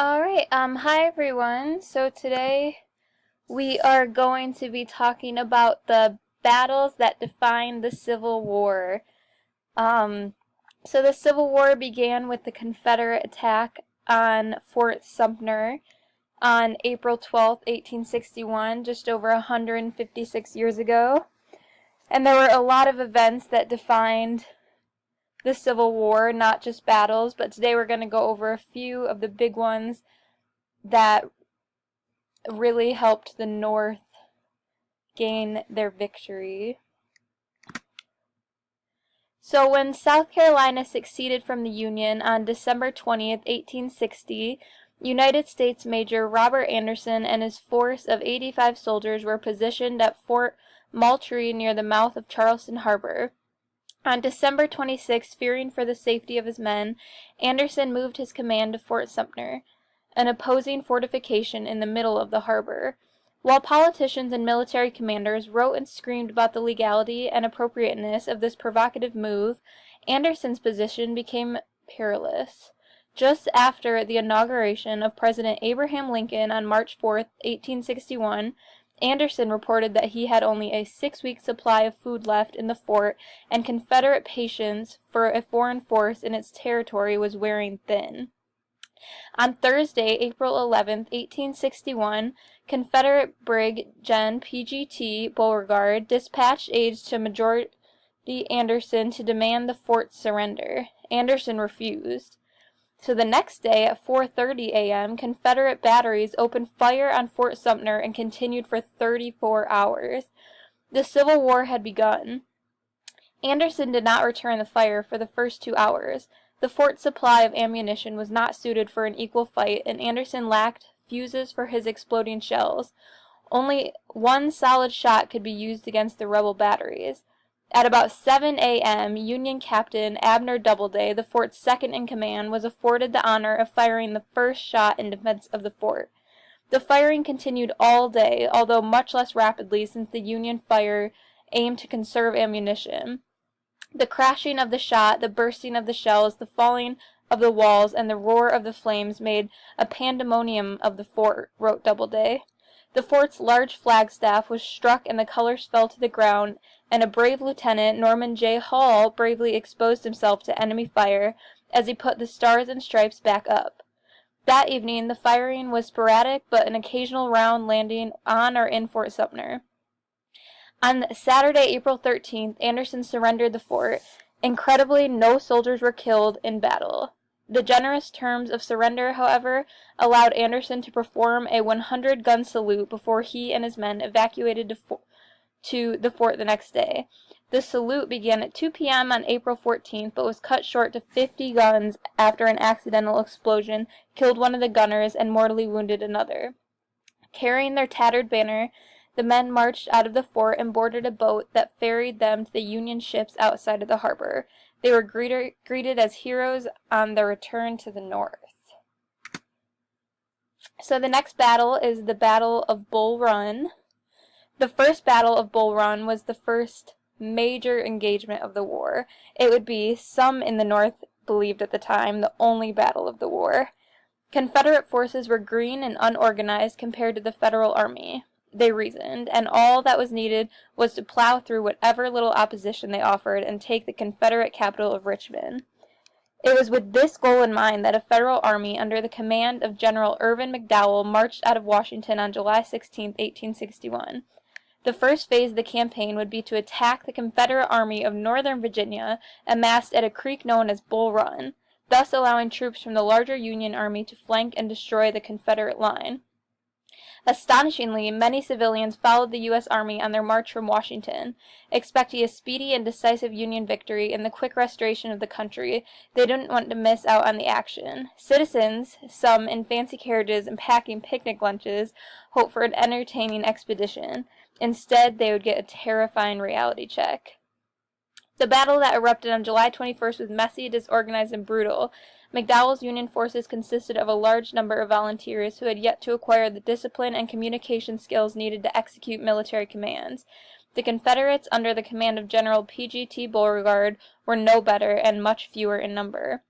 Hi everyone. So today we are going to be talking about the battles that defined the Civil War. Um, so the Civil War began with the Confederate attack on Fort Sumter on April 12th, 1861, just over 156 years ago. And there were a lot of events that defined the Civil War, not just battles, but today we're going to go over a few of the big ones that really helped the North gain their victory. So when South Carolina seceded from the Union on December 20th, 1860, United States Major Robert Anderson and his force of 85 soldiers were positioned at Fort Moultrie near the mouth of Charleston Harbor. On December 26, fearing for the safety of his men, Anderson moved his command to Fort Sumter, an opposing fortification in the middle of the harbor. While politicians and military commanders wrote and screamed about the legality and appropriateness of this provocative move, Anderson's position became perilous. Just after the inauguration of President Abraham Lincoln on March 4, 1861, Anderson reported that he had only a 6-week supply of food left in the fort, and Confederate patience for a foreign force in its territory was wearing thin. On Thursday, April 11, 1861, Confederate Brig Gen PGT Beauregard dispatched aides to Major Anderson to demand the fort's surrender. Anderson refused. So the next day at 4:30 a.m., Confederate batteries opened fire on Fort Sumter and continued for 34 hours. The Civil War had begun. Anderson did not return the fire for the first 2 hours. The fort's supply of ammunition was not suited for an equal fight, and Anderson lacked fuses for his exploding shells. Only one solid shot could be used against the rebel batteries. At about 7 a.m., Union Captain Abner Doubleday, the fort's second-in-command, was afforded the honor of firing the first shot in defense of the fort. The firing continued all day, although much less rapidly since the Union fire aimed to conserve ammunition. The crashing of the shot, the bursting of the shells, the falling of the walls, and the roar of the flames made a pandemonium of the fort, wrote Doubleday. The fort's large flagstaff was struck and the colors fell to the ground, and a brave lieutenant, Norman J. Hall, bravely exposed himself to enemy fire as he put the stars and stripes back up. That evening, the firing was sporadic, but an occasional round landing on or in Fort Sumter. On Saturday, April 13th, Anderson surrendered the fort. Incredibly, no soldiers were killed in battle. The generous terms of surrender, however, allowed Anderson to perform a 100-gun salute before he and his men evacuated to the fort the next day. The salute began at 2 p.m. on April 14th, but was cut short to 50 guns after an accidental explosion killed one of the gunners and mortally wounded another. Carrying their tattered banner, the men marched out of the fort and boarded a boat that ferried them to the Union ships outside of the harbor. They were greeted as heroes on their return to the North. So the next battle is the Battle of Bull Run. The first Battle of Bull Run was the first major engagement of the war. It would be, some in the North believed at the time, the only battle of the war. Confederate forces were green and unorganized compared to the Federal Army, they reasoned, and all that was needed was to plow through whatever little opposition they offered and take the Confederate capital of Richmond. It was with this goal in mind that a Federal army under the command of General Irvin McDowell marched out of Washington on July 16, 1861. The first phase of the campaign would be to attack the Confederate Army of Northern Virginia, amassed at a creek known as Bull Run, thus allowing troops from the larger Union Army to flank and destroy the Confederate line. Astonishingly, many civilians followed the U.S. Army on their march from Washington. Expecting a speedy and decisive Union victory and the quick restoration of the country, they didn't want to miss out on the action. Citizens, some in fancy carriages and packing picnic lunches, hoped for an entertaining expedition. Instead, they would get a terrifying reality check. The battle that erupted on July 21st was messy, disorganized, and brutal. McDowell's Union forces consisted of a large number of volunteers who had yet to acquire the discipline and communication skills needed to execute military commands. The Confederates, under the command of General PGT Beauregard, were no better and much fewer in number.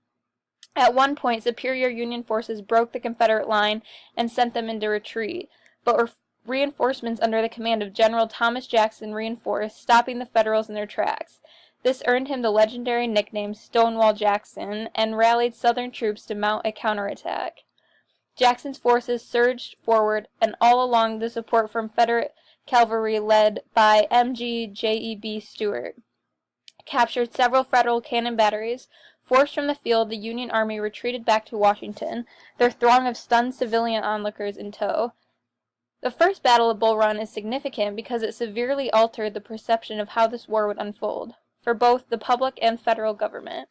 At one point, superior Union forces broke the Confederate line and sent them into retreat, but reinforcements under the command of General Thomas Jackson reinforced, stopping the Federals in their tracks. This earned him the legendary nickname Stonewall Jackson, and rallied Southern troops to mount a counterattack. Jackson's forces surged forward, and all along the support from Confederate cavalry led by M.G. J.E.B. Stuart captured several Federal cannon batteries. Forced from the field, the Union Army retreated back to Washington, their throng of stunned civilian onlookers in tow. The First Battle of Bull Run is significant because it severely altered the perception of how this war would unfold, for both the public and federal government.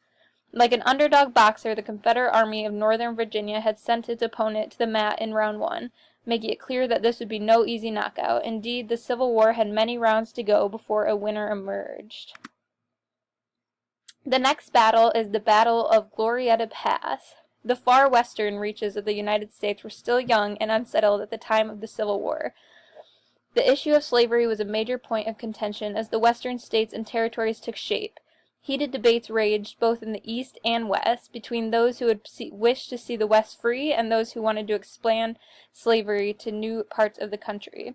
Like an underdog boxer, the Confederate Army of Northern Virginia had sent its opponent to the mat in round 1, making it clear that this would be no easy knockout. Indeed, the Civil War had many rounds to go before a winner emerged. The next battle is the Battle of Glorietta Pass. The far western reaches of the United States were still young and unsettled at the time of the Civil War. The issue of slavery was a major point of contention as the western states and territories took shape. Heated debates raged both in the East and West between those who would wish to see the West free and those who wanted to expand slavery to new parts of the country.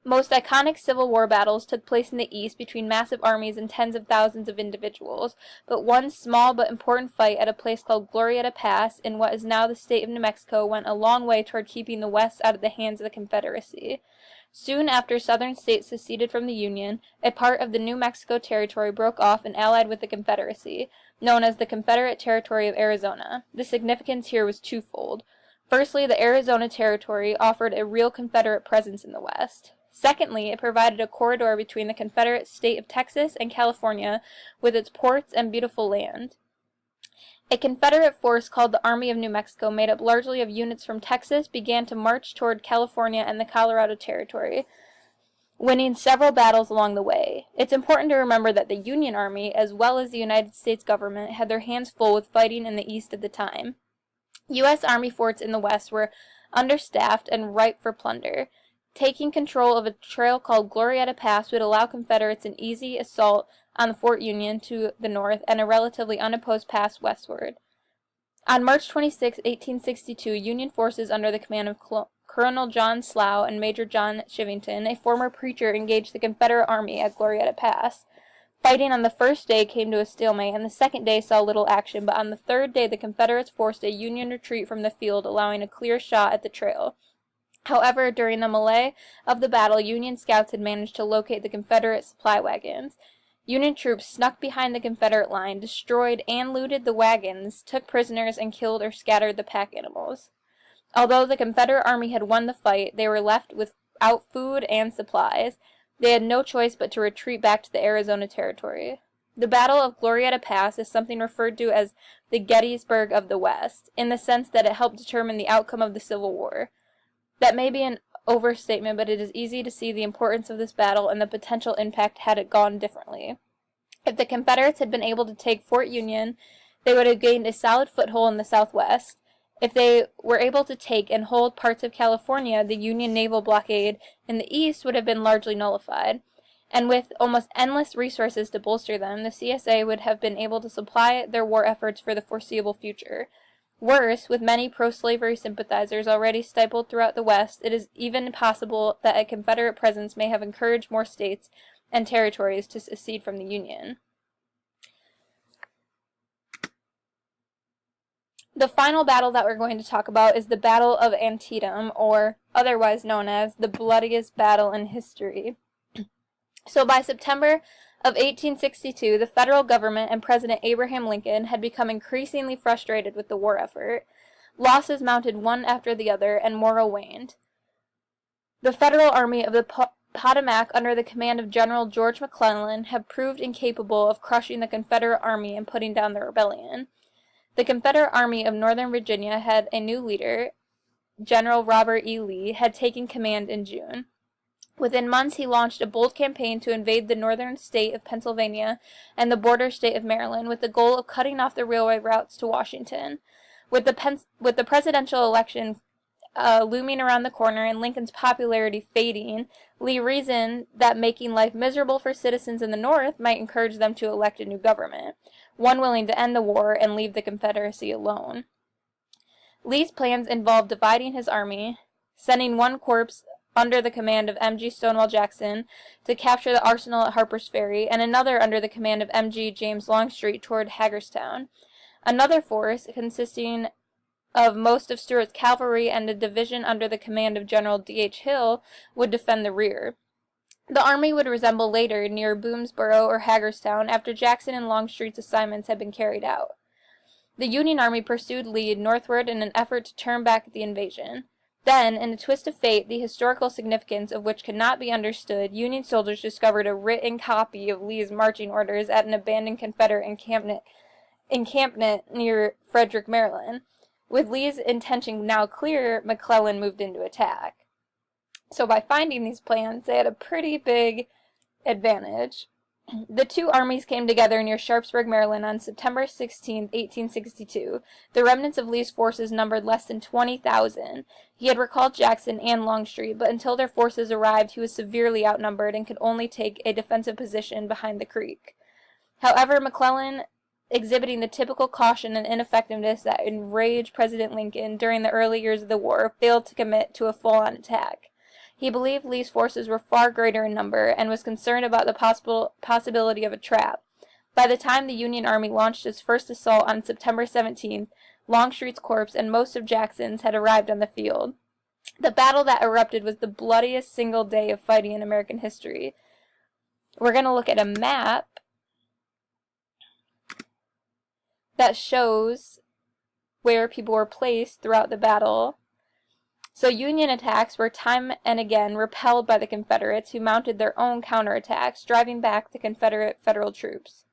Most iconic Civil War battles took place in the East between massive armies and tens of thousands of individuals, but one small but important fight at a place called Glorietta Pass in what is now the state of New Mexico went a long way toward keeping the West out of the hands of the Confederacy. Soon after Southern states seceded from the Union, a part of the New Mexico Territory broke off and allied with the Confederacy, known as the Confederate Territory of Arizona. The significance here was twofold. Firstly, the Arizona Territory offered a real Confederate presence in the West. Secondly, it provided a corridor between the Confederate state of Texas and California with its ports and beautiful land. A Confederate force called the Army of New Mexico, made up largely of units from Texas, began to march toward California and the Colorado Territory, winning several battles along the way. It's important to remember that the Union Army, as well as the United States government, had their hands full with fighting in the East at the time. U.S. Army forts in the West were understaffed and ripe for plunder. Taking control of a trail called Glorietta Pass would allow Confederates an easy assault on Fort Union to the north and a relatively unopposed pass westward. On March 26, 1862, Union forces under the command of Colonel John Slough and Major John Chivington, a former preacher, engaged the Confederate Army at Glorietta Pass. Fighting on the first day came to a stalemate, and the second day saw little action, but on the third day the Confederates forced a Union retreat from the field, allowing a clear shot at the trail. However, during the melee of the battle, Union scouts had managed to locate the Confederate supply wagons. Union troops snuck behind the Confederate line, destroyed and looted the wagons, took prisoners, and killed or scattered the pack animals. Although the Confederate Army had won the fight, they were left without food and supplies. They had no choice but to retreat back to the Arizona Territory. The Battle of Glorietta Pass is something referred to as the Gettysburg of the West, in the sense that it helped determine the outcome of the Civil War. That may be an overstatement, but it is easy to see the importance of this battle and the potential impact had it gone differently. If the Confederates had been able to take Fort Union, they would have gained a solid foothold in the Southwest. If they were able to take and hold parts of California, the Union naval blockade in the East would have been largely nullified. And with almost endless resources to bolster them, the CSA would have been able to supply their war efforts for the foreseeable future. Worse, with many pro-slavery sympathizers already stifled throughout the West, it is even possible that a Confederate presence may have encouraged more states and territories to secede from the Union. The final battle that we're going to talk about is the Battle of Antietam, or otherwise known as the bloodiest battle in history. So by September of 1862, the federal government and President Abraham Lincoln had become increasingly frustrated with the war effort. Losses mounted one after the other, and morale waned. The Federal Army of the Potomac, under the command of General George McClellan, had proved incapable of crushing the Confederate Army and putting down the rebellion. The Confederate Army of Northern Virginia had a new leader. General Robert E. Lee had taken command in June. Within months, he launched a bold campaign to invade the northern state of Pennsylvania and the border state of Maryland, with the goal of cutting off the railway routes to Washington. With the presidential election looming around the corner and Lincoln's popularity fading, Lee reasoned that making life miserable for citizens in the North might encourage them to elect a new government, one willing to end the war and leave the Confederacy alone. Lee's plans involved dividing his army, sending one corps under the command of M.G. Stonewall Jackson to capture the arsenal at Harper's Ferry, and another under the command of M.G. James Longstreet toward Hagerstown. Another force, consisting of most of Stuart's cavalry and a division under the command of General D.H. Hill, would defend the rear. The army would resemble later near Boomsboro or Hagerstown after Jackson and Longstreet's assignments had been carried out. The Union Army pursued Lee northward in an effort to turn back the invasion. Then, in a twist of fate, the historical significance of which could not be understood, Union soldiers discovered a written copy of Lee's marching orders at an abandoned Confederate encampment near Frederick, Maryland. With Lee's intention now clear, McClellan moved into attack. So by finding these plans, they had a pretty big advantage. The two armies came together near Sharpsburg, Maryland on September 16, 1862. The remnants of Lee's forces numbered less than 20,000. He had recalled Jackson and Longstreet, but until their forces arrived, he was severely outnumbered and could only take a defensive position behind the creek. However, McClellan, exhibiting the typical caution and ineffectiveness that enraged President Lincoln during the early years of the war, failed to commit to a full-on attack. He believed Lee's forces were far greater in number and was concerned about the possibility of a trap. By the time the Union Army launched its first assault on September 17th, Longstreet's corps and most of Jackson's had arrived on the field. The battle that erupted was the bloodiest single day of fighting in American history. We're going to look at a map that shows where people were placed throughout the battle. So Union attacks were time and again repelled by the Confederates, who mounted their own counterattacks, driving back the Confederate federal troops.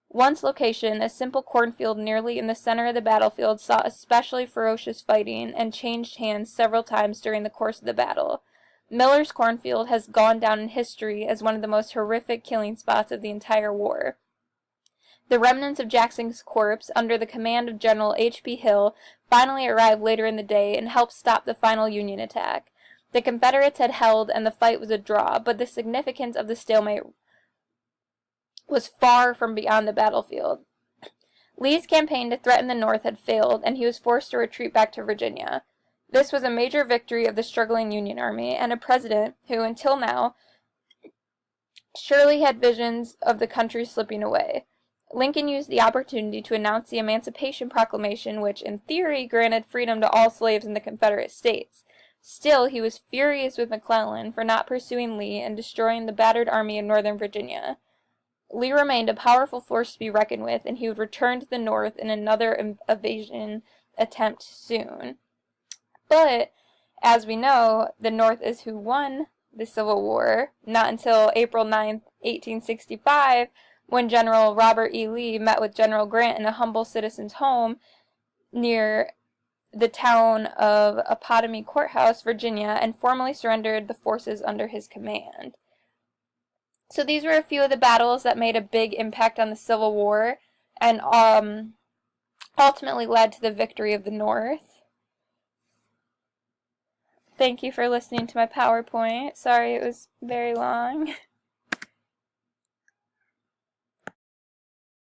One's location, a simple cornfield nearly in the center of the battlefield, saw especially ferocious fighting and changed hands several times during the course of the battle. Miller's cornfield has gone down in history as one of the most horrific killing spots of the entire war. The remnants of Jackson's corps, under the command of General H.B. Hill, finally arrived later in the day and helped stop the final Union attack. The Confederates had held, and the fight was a draw, but the significance of the stalemate was far from beyond the battlefield. Lee's campaign to threaten the North had failed, and he was forced to retreat back to Virginia. This was a major victory of the struggling Union Army, and a president who, until now, surely had visions of the country slipping away. Lincoln used the opportunity to announce the Emancipation Proclamation, which, in theory, granted freedom to all slaves in the Confederate States. Still, he was furious with McClellan for not pursuing Lee and destroying the battered army of Northern Virginia. Lee remained a powerful force to be reckoned with, and he would return to the North in another invasion attempt soon. But, as we know, the North is who won the Civil War, not until April 9, 1865, when General Robert E. Lee met with General Grant in a humble citizen's home near the town of Appomattox Courthouse, Virginia, and formally surrendered the forces under his command. So these were a few of the battles that made a big impact on the Civil War and ultimately led to the victory of the North. Thank you for listening to my PowerPoint. Sorry it was very long.